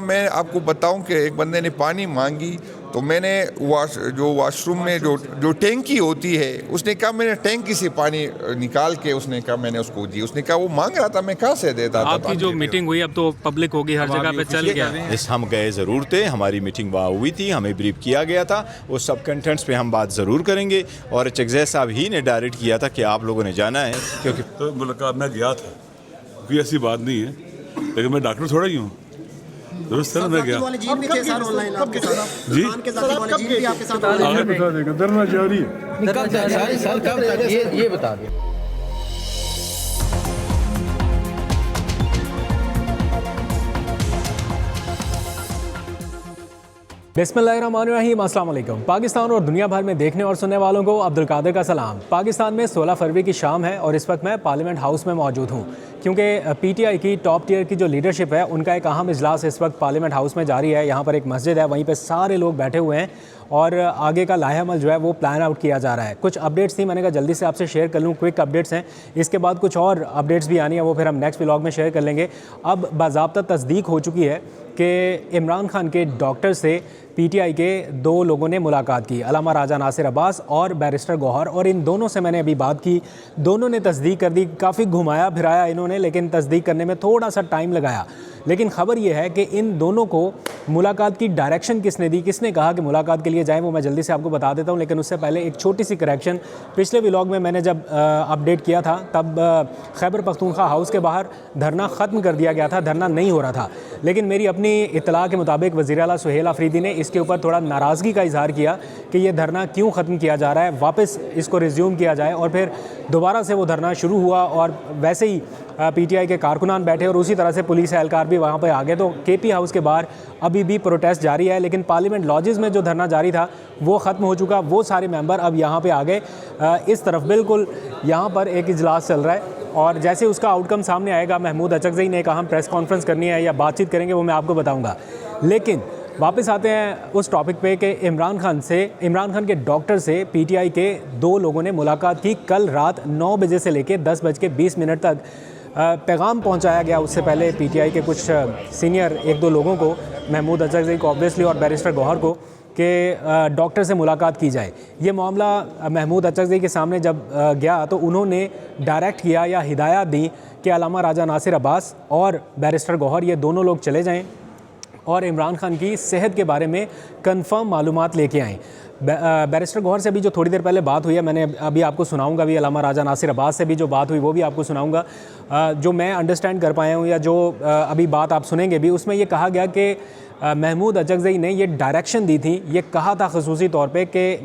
मैं आपको बताऊं कि एक बंदे ने पानी मांगी तो मैंने वॉशरूम में जो टैंकी होती है, उसने कहा मैंने टैंकी से पानी निकाल के उसने कहा मैंने उसको दी। उसने कहा वो मांग रहा था, मैं कहाँ से देता था। आपकी जो मीटिंग हुई अब तो पब्लिक होगी, हर जगह पे चल गया। हम गए ज़रूर थे, हमारी मीटिंग वहाँ हुई थी, हमें ब्रीफ किया गया था। वो सब कंटेंट्स पे हम बात ज़रूर करेंगे और चकजैद साहब ही ने डायरेक्ट किया था कि आप लोगों ने जाना है, क्योंकि तो मुलाकात में गया था, कोई ऐसी बात नहीं है, लेकिन मैं डॉक्टर थोड़ा ही हूँ। दुरुस्त है ना, मैं गया जी आगे बता देगा, धरना जारी है। ये बता दें। बिस्मिल्लाहिर्रहमानिर्रहीम, अस्सलाम वालेकुम। पाकिस्तान और दुनिया भर में देखने और सुनने वालों को अब्दुल कादिर का सलाम। पाकिस्तान में 16 फरवरी की शाम है और इस वक्त मैं पार्लियामेंट हाउस में मौजूद हूँ, क्योंकि पीटीआई की टॉप टियर की जो लीडरशिप है उनका एक अहम इजलास इस वक्त पार्लियामेंट हाउस में जारी है। यहाँ पर एक मस्जिद है, वहीं पर सारे लोग बैठे हुए हैं और आगे का लाहेअमल जो है वो प्लान आउट किया जा रहा है। कुछ अपडेट्स थी, मैंने कहा जल्दी से आपसे शेयर कर लूँ, क्विक अपडेट्स हैं। इसके बाद कुछ और अपडेट्स भी आनी है, वो फिर हम नेक्स्ट व्लॉग में शेयर कर लेंगे। अब बाज़ाब्ता तस्दीक हो चुकी है कि इमरान खान के डॉक्टर से पीटीआई के 2 लोगों ने मुलाकात की, अल्लामा राजा नासिर अब्बास और बैरिस्टर गौहर, और इन दोनों से मैंने अभी बात की। दोनों ने तस्दीक कर दी, काफ़ी घुमाया फिराया इन्होंने, लेकिन तस्दीक करने में थोड़ा सा टाइम लगाया। लेकिन ख़बर यह है कि इन दोनों को मुलाकात की डायरेक्शन किसने दी, किसने कहा कि मुलाकात के लिए जाएं, वो मैं जल्दी से आपको बता देता हूं। लेकिन उससे पहले एक छोटी सी करेक्शन, पिछले व्लॉग में मैंने जब अपडेट किया था तब खैबर पख्तूनख्वा हाउस के बाहर धरना ख़त्म कर दिया गया था, धरना नहीं हो रहा था। लेकिन मेरी अपनी इत्तला के मुताबिक वज़ीर आला सुहेल आफरीदी ने इसके ऊपर थोड़ा नाराज़गी का इजहार किया कि ये धरना क्यों ख़त्म किया जा रहा है, वापस इसको रिज्यूम किया जाए। और फिर दोबारा से वो धरना शुरू हुआ और वैसे ही पीटीआई के कारकुनान बैठे और उसी तरह से पुलिस एहलकार भी वहाँ पर आ गए। तो केपी हाउस के बाहर अभी भी प्रोटेस्ट जारी है, लेकिन पार्लियामेंट लॉजेज़ में जो धरना जारी था वो ख़त्म हो चुका। वो सारे मेंबर अब यहाँ पे आ गए। इस तरफ बिल्कुल यहाँ पर एक इजलास चल रहा है और जैसे उसका आउटकम सामने आएगा, महमूद अचकज़ई ने कहा हम प्रेस कॉन्फ्रेंस करनी है या बातचीत करेंगे, वो मैं आपको बताऊँगा। लेकिन वापस आते हैं उस टॉपिक पे कि इमरान खान के डॉक्टर से पीटीआई के 2 लोगों ने मुलाकात की। कल रात 9 बजे से लेकर 10:20 तक पैगाम पहुंचाया गया। उससे पहले पीटीआई के कुछ सीनियर 1-2 लोगों को, महमूद अचकज़ई को ऑब्वियसली और बैरिस्टर गौहर को, कि डॉक्टर से मुलाकात की जाए। ये मामला महमूद अचकज़ई के सामने जब गया तो उन्होंने डायरेक्ट किया या हिदायत दी कि अल्लामा राजा नासिर अब्बास और बैरिस्टर गौहर ये दोनों लोग चले जाएँ और इमरान खान की सेहत के बारे में कंफर्म मालूमात लेके आएँ। बैरिस्टर गौहर से भी जो थोड़ी देर पहले बात हुई है, मैंने अभी आपको सुनाऊंगा भी। अल्लामा राजा नासिर अब्बास से भी जो बात हुई वो भी आपको सुनाऊंगा। जो मैं अंडरस्टैंड कर पाया हूँ या जो अभी बात आप सुनेंगे भी, उसमें ये कहा गया कि महमूद अचकज़ई ने ये डायरेक्शन दी थी, ये कहा था ख़ुसूसी तौर पे कि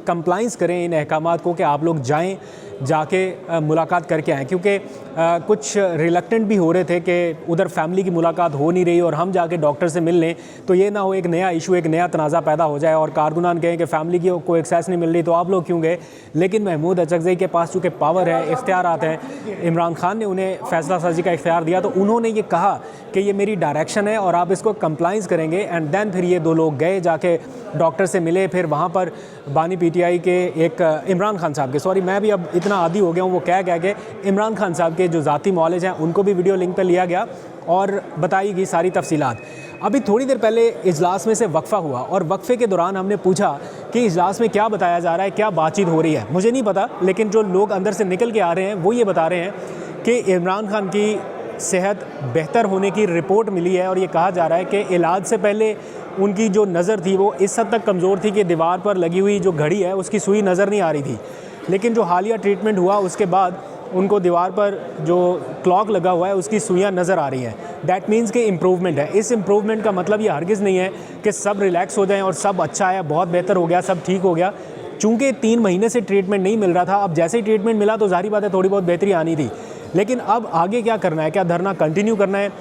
कंप्लाइंस करें इन अहकामात को कि आप लोग जाएं, जाके मुलाकात करके आएँ, क्योंकि कुछ रिलक्टेंट भी हो रहे थे कि उधर फैमिली की मुलाकात हो नहीं रही और हम जाके डॉक्टर से मिल लें तो ये ना हो एक नया इशू, एक नया तनाज़ा पैदा हो जाए और कारकुनान कहें कि फैमिली की कोई एक्सेस नहीं मिल रही तो आप लोग क्यों गए। लेकिन महमूद अचकज़ई के पास चूँकि पावर है, इख्तियारात हैं, इमरान खान ने उन्हें फ़ैसला साजी का इख्तियार दिया, तो उन्होंने ये कहा कि ये मेरी डायरेक्शन है और आप इसको कंप्लाइंस करेंगे। एंड देन फिर ये 2 लोग गए, जाके डॉक्टर से मिले। फिर वहाँ पर बानी पीटीआई के एक इमरान खान साहब के, सॉरी मैं भी अब इतना आदी हो गया हूँ वो कह के इमरान खान साहब के जो ज़ाती मौलेज हैं उनको भी वीडियो लिंक पर लिया गया और बताई गई सारी तफसीलात। अभी थोड़ी देर पहले इजलास में से वक्फ़ा हुआ और वक्फ़े के दौरान हमने पूछा कि इजलास में क्या बताया जा रहा है, क्या बातचीत हो रही है। मुझे नहीं पता, लेकिन जो लोग अंदर से निकल के आ रहे हैं वो ये बता रहे हैं कि इमरान खान की सेहत बेहतर होने की रिपोर्ट मिली है और ये कहा जा रहा है कि इलाज से पहले उनकी जो नज़र थी वो इस हद तक कमज़ोर थी कि दीवार पर लगी हुई जो घड़ी है उसकी सुई नज़र नहीं आ रही थी। लेकिन जो हालिया ट्रीटमेंट हुआ उसके बाद उनको दीवार पर जो क्लॉक लगा हुआ है उसकी सुइयाँ नज़र आ रही हैं। दैट मीन्स कि इम्प्रूवमेंट है। इस इम्प्रूवमेंट का मतलब ये हरगिज़ नहीं है कि सब रिलैक्स हो जाएं और सब अच्छा है, बहुत बेहतर हो गया, सब ठीक हो गया। चूँकि 3 महीने से ट्रीटमेंट नहीं मिल रहा था, अब जैसे ही ट्रीटमेंट मिला तो ज़ाहिर बात है थोड़ी बहुत बेहतरी आनी थी। लेकिन अब आगे क्या करना है, क्या धरना कंटिन्यू करना है?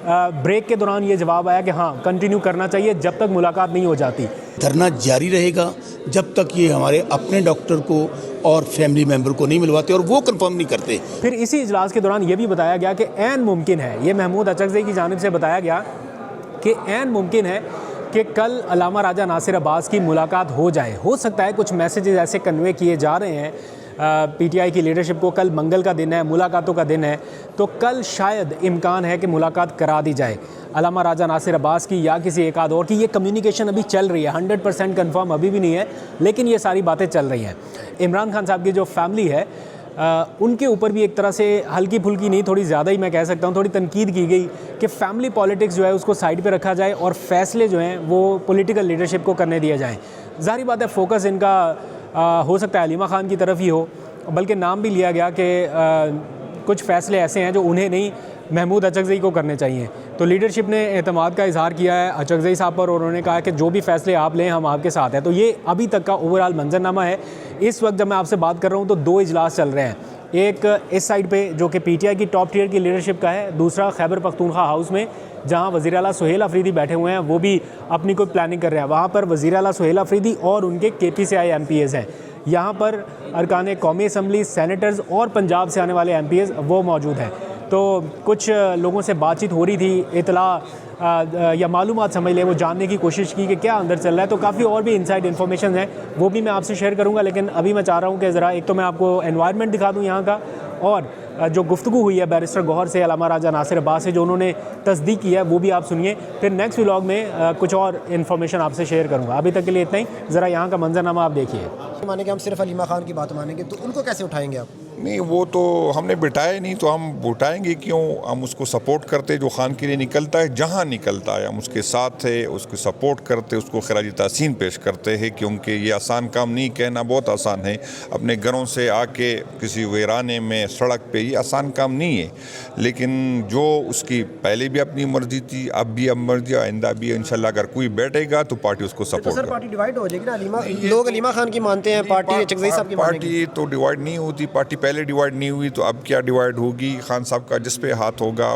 ब्रेक के दौरान ये जवाब आया कि हाँ कंटिन्यू करना चाहिए जब तक मुलाकात नहीं हो जाती। धरना जारी रहेगा जब तक ये हमारे अपने डॉक्टर को और फैमिली मेंबर को नहीं मिलवाते और वो कंफर्म नहीं करते। फिर इसी इजलास के दौरान ये भी बताया गया कि ऐन मुमकिन है, ये महमूद अचकज़ई की जानिब से बताया गया कि ऐन मुमकिन है कि कल अल्लामा राजा नासिर अब्बास की मुलाकात हो जाए। हो सकता है कुछ मैसेजेस ऐसे कन्वे किए जा रहे हैं पीटीआई की लीडरशिप को, कल मंगल का दिन है, मुलाकातों का दिन है, तो कल शायद इम्कान है कि मुलाकात करा दी जाए। अलामा राजा नासिर अब्बास की या किसी एक आध और की, ये कम्युनिकेशन अभी चल रही है, 100% कन्फर्म अभी भी नहीं है, लेकिन ये सारी बातें चल रही हैं। इमरान खान साहब की जो फैमिली है उनके ऊपर भी एक तरह से हल्की फुल्की नहीं, थोड़ी ज़्यादा ही मैं कह सकता हूँ, थोड़ी तनकीद की गई कि फैमिली पॉलिटिक्स जो है उसको साइड पे रखा जाए और फैसले जो हैं वो पॉलिटिकल लीडरशिप को करने दिया जाए। ज़ाहिर बात है फोकस इनका हो सकता है हलीमा खान की तरफ ही हो, बल्कि नाम भी लिया गया कि कुछ फ़ैसले ऐसे हैं जो उन्हें नहीं महमूद अचकज़ई को करने चाहिए। तो लीडरशिप ने एतमाद का इजहार किया है अचकज़ई साहब पर और उन्होंने कहा कि जो भी फ़ैसले आप लें हम आपके साथ हैं। तो ये अभी तक का ओवरऑल मंजरनामा है। इस वक्त जब मैं आपसे बात कर रहा हूँ तो 2 इजलास चल रहे हैं, एक इस साइड पे जो कि पीटीआई की टॉप टियर की लीडरशिप का है, दूसरा खैबर पख्तूनख्वा हाउस में जहाँ वज़ीर आला सुहेल अफरीदी बैठे हुए हैं, वो भी अपनी कोई प्लानिंग कर रहे हैं। वहाँ पर वज़ीर आला सुहेल अफरीदी और उनके KP से आए MPs हैं। यहाँ पर अरकान कौमी असम्बली, सेनेटर्स और पंजाब से आने वाले MPs वो मौजूद हैं। तो कुछ लोगों से बातचीत हो रही थी, इतला या मालूमात समझ लें, वो जानने की कोशिश की कि क्या अंदर चल रहा है। तो काफ़ी और भी इनसाइड इन्फॉर्मेशन है, वो भी मैं आपसे शेयर करूंगा। लेकिन अभी मैं चाह रहा हूं कि ज़रा एक तो मैं आपको एनवायरनमेंट दिखा दूं यहाँ का, और जो गुफ्तगू हुई है बैरिस्टर गौहर से, अलामा राजा नासिर अब्बास से, जो उन्होंने तस्दीक की है, वो भी आप सुनिए। फिर नेक्स्ट व्लॉग में कुछ और इन्फॉर्मेशन आपसे शेयर करूँगा। अभी तक के लिए इतना ही। ज़रा यहाँ का मंजरनामा आप देखिए। माने कि हम सिर्फ हलीमा खान की बात मानेंगे तो उनको कैसे उठाएंगे आप? नहीं, वो तो हमने बिठाया नहीं, तो हम उठाएंगे क्यों? हम उसको सपोर्ट करते, जो खान के लिए निकलता है, जहाँ निकलता है हम उसके साथ है, उसको सपोर्ट करते, उसको खराज तहसीन पेश करते हैं। क्योंकि ये आसान काम नहीं, कहना बहुत आसान है, अपने घरों से आके किसी वीराने में सड़क पे, ये आसान काम नहीं है। लेकिन जो उसकी पहले भी अपनी मर्जी थी, अब भी अब मर्जी, आइंदा भी इंशाल्लाह अगर कोई बैठेगा तो पार्टी उसको तो सपोर्ट सर पार्टी डिवाइड हो जाएगी ना? लोग हलीमा खान की मानते हैं, पार्टी अचकज़ई साहब की मानेगी। पार्टी तो डिवाइड नहीं होती, पार्टी पहले डिवाइड नहीं हुई तो अब क्या डिवाइड होगी? खान साहब का जिस पे हाथ होगा,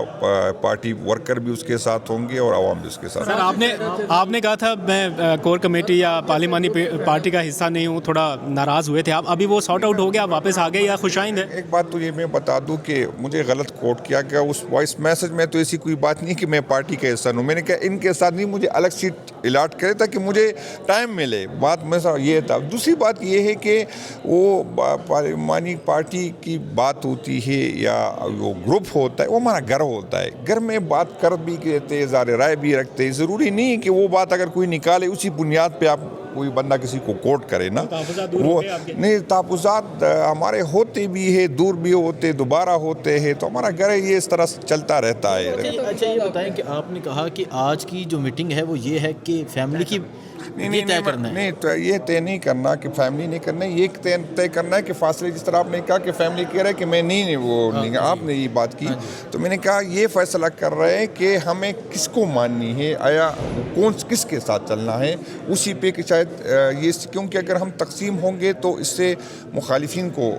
पार्टी वर्कर भी उसके साथ होंगे और आवाम भी उसके साथ। सर आपने कहा था मैं कोर कमेटी या पार्लिमानी पार्टी का हिस्सा नहीं हूँ, थोड़ा नाराज़ हुए थे आप, अभी वो सॉर्ट आउट हो गया, आप वापस आ गए या खुशाइंद है? एक बात तो ये मैं बता दूं कि मुझे गलत कोट किया गया उस वॉइस मैसेज में, तो ऐसी कोई बात नहीं कि मैं पार्टी का हिस्सा हूँ। मैंने कहा इनके साथ नहीं, मुझे अलग सीट अलाट करे ताकि मुझे टाइम मिले। बात में ये था। दूसरी बात ये है कि वो पार्लिमानी पार्टी की बात होती है या वो ग्रुप होता है, वो हमारा घर होता है। घर में बात कर भी कहते, ज़ाहिर राय भी रखते। ज़रूरी नहीं है कि वो बात अगर कोई निकाले उसी बुनियाद पे आप कोई बंदा किसी को कोट करे ना। वो नहीं, तहफ़्फ़ुज़ात हमारे होते भी है, दूर भी होते, दोबारा होते हैं, तो हमारा घर ये इस तरह चलता रहता है। अच्छा ये बताएं कि आपने कहा कि आज की जो मीटिंग है वो ये है कि फैमिली की नहीं तो ये तय नहीं करना कि फैमिली नहीं करना, ये तय करना है कि फासले, जिस तरह आपने कहा कि फैमिली कह रहा है कि मैं नहीं आपने ये बात की, तो मैंने कहा ये फैसला कर रहे हैं कि हमें किसको माननी है, आया कौन किसके साथ चलना है, उसी पे कि शायद ये, क्योंकि अगर हम तकसीम होंगे तो इससे मुखालिफिन को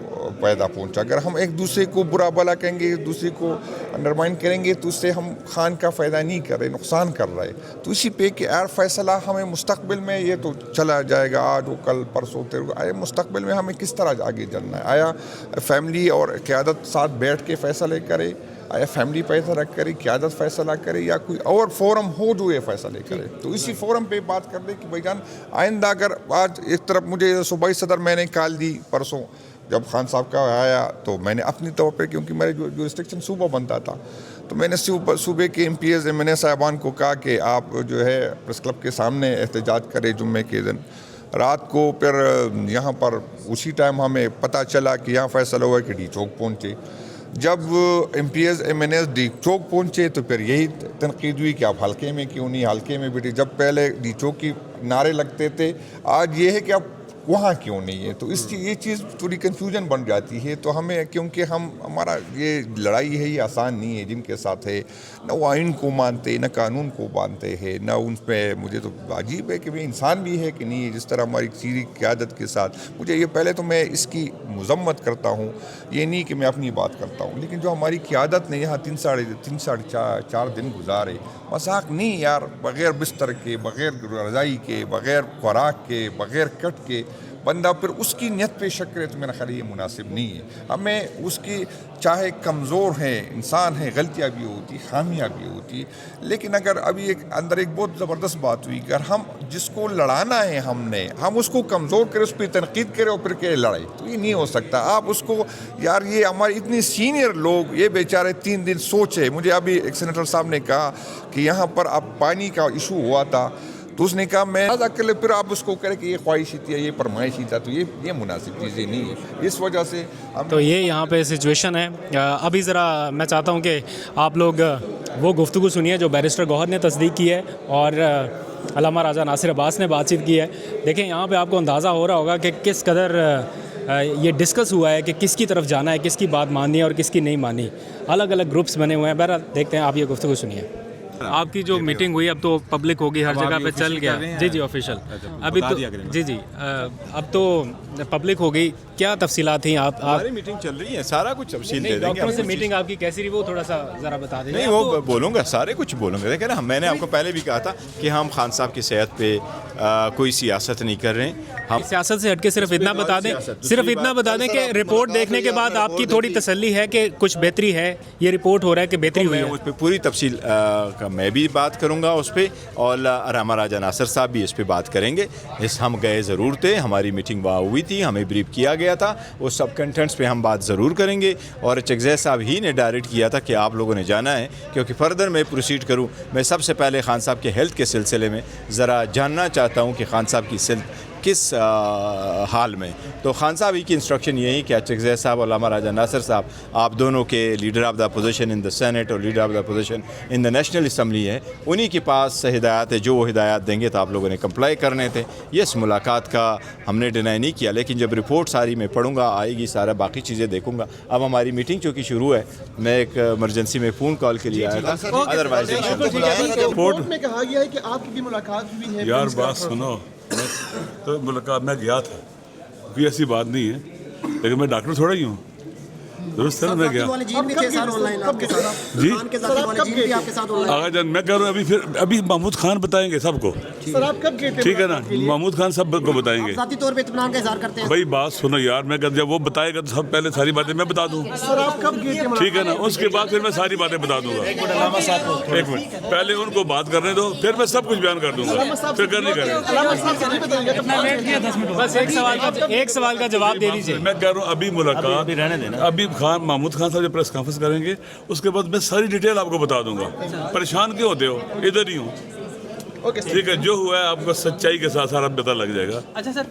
पैदा पहुंचा। अगर हम एक दूसरे को बुरा भला कहेंगे, एक दूसरे को अंडरमाइन करेंगे, तो उससे हम खान का फ़ायदा नहीं कर रहे, नुकसान कर रहे। तो इसी पे कि यार फैसला हमें मुस्तकबिल में, ये तो चला जाएगा आज वो कल परसों आया, मुस्तकबिल में हमें किस तरह आगे चलना है। आया फैमिली और क़यादत साथ बैठ के फ़ैसले करे, आया फैमिली फैसला करे, क़यादत फैसला करे, या कोई और फोरम हो जो ये फैसले करे। तो इसी फोरम पे बात कर दे कि भाईजान आइंदा अगर आज एक तरफ मुझे सूबाई सदर मैंने कॉल दी परसों जब खान साहब का आया, तो मैंने अपनी तौर पे, क्योंकि मेरे जो रिस्ट्रिक्शन सूबा बनता था, तो मैंने सूबे के MPs MNA साहबान को कहा कि आप जो है प्रेस क्लब के सामने एहतजाज करें जुम्मे के दिन। रात को फिर यहाँ पर उसी टाइम हमें पता चला कि यहाँ फैसला हुआ कि डी चौक पहुँचे। जब MPs MNAs डी चौक पहुँचे तो फिर यही तनकीद हुई कि आप हल्के में क्यों नहीं, हल्के में बैठे। जब पहले डी चौक की नारे लगते थे, आज ये है कि आप वहाँ क्यों नहीं है। तो इसकी ये चीज़ थोड़ी कन्फ्यूजन बन जाती है। तो हमें, क्योंकि हमारा ये लड़ाई है, ये आसान नहीं है जिनके साथ है, न वो आइन को मानते, न कानून को मानते हैं, न उन पर, मुझे तो अजीब है कि भाई इंसान भी है कि नहीं है, जिस तरह हमारी सीरी क़यादत के साथ। मुझे ये पहले तो मैं इसकी मजम्मत करता हूँ, ये नहीं कि मैं अपनी बात करता हूँ, लेकिन जो हमारी क़यादत ने यहाँ 3 साढ़े 4 दिन गुजारे, मजाक नहीं यार, बग़ैर बिस्तर के, बग़ैर रज़ाई के, बग़ैर खुराक के, बग़ैर कट के, बंदा फिर उसकी नियत पे शक करे तो मेरा ख्याल ये मुनासिब नहीं है। हमें उसकी चाहे कमज़ोर है इंसान है, गलतियाँ भी होती, खामियाँ भी होती, लेकिन अगर अभी एक अंदर एक बहुत ज़बरदस्त बात हुई, अगर हम जिसको लड़ाना है हम उसको कमज़ोर करें, उस पर तनकीद करें और फिर के लड़ाई, तो ये नहीं हो सकता। आप उसको यार ये हमारे इतने सीनियर लोग ये बेचारे 3 दिन सोचे। मुझे अभी एक सेनेटर साहब ने कहा कि यहाँ पर अब पानी का इशू हुआ था तो उसने कहा मैं कर ले, फिर आप उसको करें कि ये ख्वाहिशी थी ये फरमाइशी था, तो ये मुनासिब चीज़ें नहीं है। इस वजह से हम तो ये यहाँ पे सिचुएशन है। अभी ज़रा मैं चाहता हूँ कि आप लोग वो गुफ्तगू सुनिए जो बैरिस्टर गौहर ने तस्दीक की है और अल्लामा राजा नासिर अब्बास ने बातचीत की है। देखें यहाँ पे आपको अंदाज़ा हो रहा होगा कि किस कदर ये डिस्कस हुआ है कि किसकी तरफ जाना है, किसकी बात माननी है और किसकी नहीं माननी। अलग अलग ग्रुप्स बने हुए हैं। बहरहाल देखते हैं, आप ये गुफ्तगू सुनिए। आपकी जो मीटिंग हुई अब तो पब्लिक होगी, हर जगह पे चल गया। जी ऑफिशियल अभी तो जी अब तो पब्लिक हो गई। क्या तफसीलात थी? आप हमारी मीटिंग चल रही है, सारा कुछ तफसील दे देंगे। डॉक्टरों से मीटिंग आपकी कैसी रही वो थोड़ा सा ज़रा बता दें। नहीं वो बोलूँगा, सारे कुछ बोलूँगा। देखिए ना, मैंने आपको पहले भी कहा था कि हम खान साहब की सेहत पे कोई सियासत नहीं कर रहे हैं। हम सियासत से हटके सिर्फ इतना बता दें, कि रिपोर्ट देखने के बाद आपकी थोड़ी तसल्ली है कि कुछ बेहतरी है। ये रिपोर्ट हो रहा है कि बेहतरी हुई है। उस पर पूरी तफसील का मैं भी बात करूंगा उस पर, और अल्लामा राजा नासिर साहब भी इस पर बात करेंगे। हम गए ज़रूर थे, हमारी मीटिंग वहाँ हुई थी, हमें ब्रीफ किया गया था। वो सब कंटेंट्स पे हम बात ज़रूर करेंगे और चकज़ैस साहब ही ने डायरेक्ट किया था कि आप लोगों ने जाना है। क्योंकि फर्दर मैं प्रोसीड करूँ, मैं सबसे पहले खान साहब के हेल्थ के सिलसिले में ज़रा जानना चाहता हूँ कि खान साहब की किस हाल में। तो खान साहब ही की इंस्ट्रक्शन यही कि चकज़ैस साहब और अल्लामा राजा नासिर साहब, आप दोनों के leader of the opposition in the senate और leader of the opposition in the national assembly है, उन्हीं के पास हिदायत है। जो वो हिदायत देंगे तो आप लोगों ने कंप्लाई करने थे। यस, मुलाकात का हमने डिनाई नहीं किया, लेकिन जब रिपोर्ट सारी मैं पढ़ूंगा, आएगी, सारा बाकी चीज़ें देखूंगा। अब हमारी मीटिंग चूँकि शुरू है, मैं एक इमरजेंसी में फ़ोन कॉल के लिए आया था। अदरवाइज रिपोर्ट में कहा गया है कि आपकी भी मुलाकात हुई है। यार बात सुनो, तो मुलाकात मैं गया था, कोई ऐसी बात नहीं है, लेकिन मैं डॉक्टर थोड़ा ही हूँ। दुरुस्त है ना, मैं गया जी। आगे जन मैं कह रहा हूँ अभी महमूद खान बताएंगे सबको। सर आप कब गए थे? ठीक है ना, महमूद खान सबको बताएंगे। ज़ाती तौर पे इत्मीनान का इज़हार करते हैं। भाई बात सुनो यार, मैं जब वो बताएगा तो सब पहले सारी बातें मैं बता दूँ। सर आप कब गए थे? ठीक है ना, उसके बाद फिर मैं सारी बातें बता दूंगा। एक मिनट पहले उनको बात करने दो, फिर मैं सब कुछ बयान कर दूंगा। फिक्र नहीं करें। बस एक सवाल का जवाब दे दीजिए। मैं कह रहा हूँ अभी मुलाकात अभी महमूद खान साहब जब प्रेस कॉन्फ्रेंस करेंगे, उसके बाद मैं सारी डिटेल आपको बता दूंगा। परेशान क्यों होते हो, इधर ही हूँ। ठीक है, जो हुआ है आपको सच्चाई के साथ सारा पता लग जाएगा। अच्छा सर।